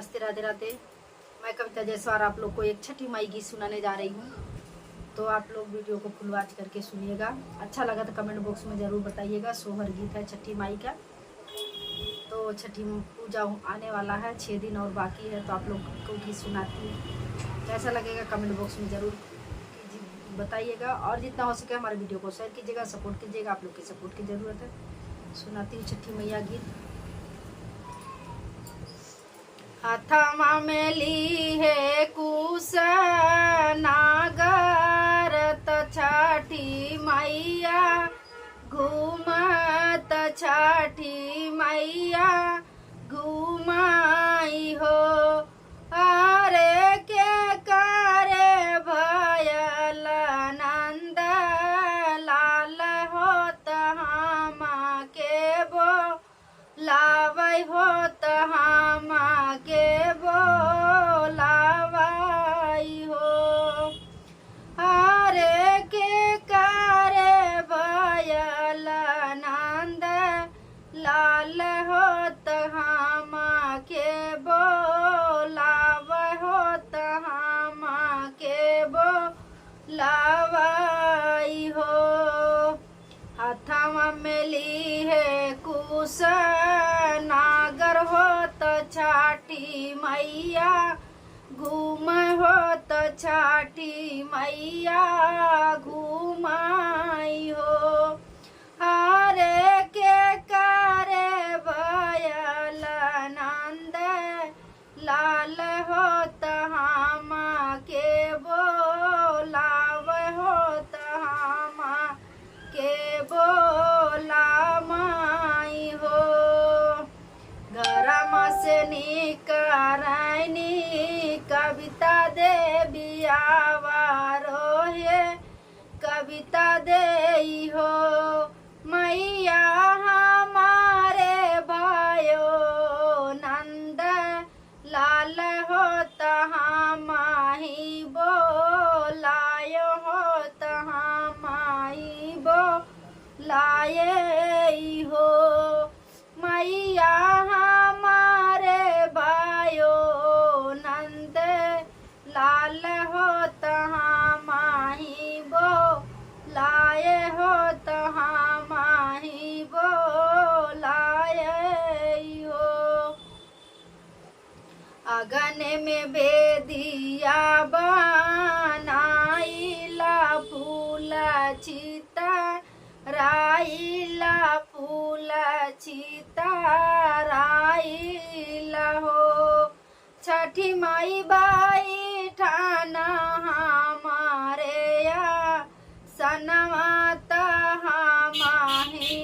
नमस्ते, राधे राधे। मैं कविता जायसवाल आप लोग को एक छठी माई गीत सुनाने जा रही हूँ, तो आप लोग वीडियो को फुल वॉच करके सुनिएगा। अच्छा लगा तो कमेंट बॉक्स में ज़रूर बताइएगा। सोहर गीत है छठी माई का। तो छठी पूजा आने वाला है, 6 दिन और बाकी है, तो आप लोग को गीत सुनाती हूँ। कैसा लगेगा कमेंट बॉक्स में ज़रूर बताइएगा, और जितना हो सके हमारे वीडियो को शेयर कीजिएगा, सपोर्ट कीजिएगा। आप लोग की सपोर्ट की ज़रूरत है। सुनाती हूँ छठी मैया गीत। हथमा में ली है कुश नागर त छठी मैया घूमत, छठी मैया घूमाई हो। अरे के करे भयल नंद लाल होत हम के बो लावै होत हम के बोलावाई हो। हरे के करे भयल नंद लाल होत हम के बोलावै होत हम के बोलावाई हो। हथवा में ली है कुश नागर होत छठी मैया घूम होत, छठी मैया घूमाई हो। हरे के करे भयल नंद लाल होत हम के बोलाव होत हम के बोला माई हो। घरम से निकरनी कविता देवी आवारो है, कविता दे हो। मैया हमारे भाइयो नंद लाल होत हम ही बोलायो होत हम ही बोलाए हो। मैया हमारे भाइयो नंद लाल होत हम ही बोलाए होत हम ही बोलाए हो। अगन में बेदिया बनाइला फूल चिता राइला फूल चिता राइला हो। छठी माई बाई ठाना हमारे या सनवाता हमाही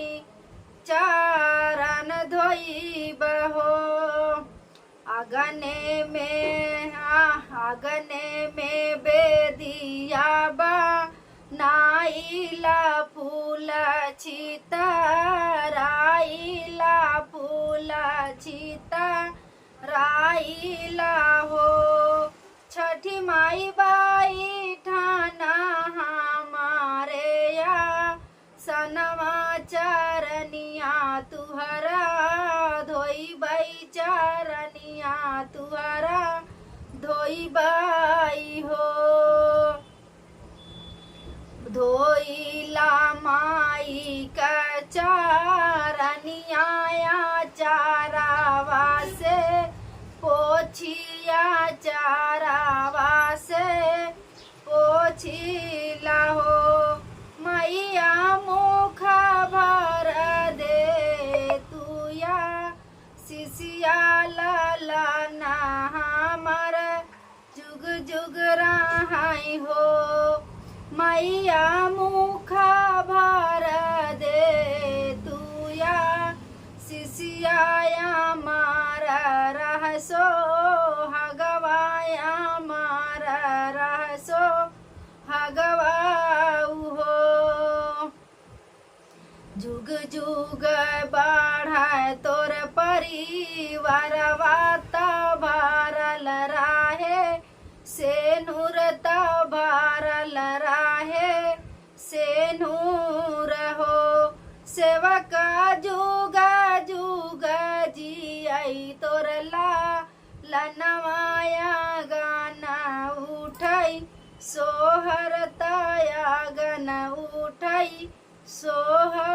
चरण धोइब हो। अगने में बेदिया बा नाइला फूल चिता राइला फूल चिता राइला हो। छठी माई बाई ठाना हमारे या सनवा चरनिया तुहरा धोई बाई चरनिया तुहरा धोई बाई हो। धोइला माई का चारनिया चारावा से पोछिया चारावा से पोछिला हो। मैया मुख भर दे तुया शिशिया ललना हमर जुग जुग रहाई हो। मैया मुख भर दे तुया शिशिया मारा रहसो हगवाया मारा रहसो हगवाऊ हो। जुग जुग बढ़ाए तोर परिवार वात भरल राहे से नूरत भरल राहे से नूर हो। सेवका जुग जुग जी आई तोर ला लन बरताया गन उठाई सोहर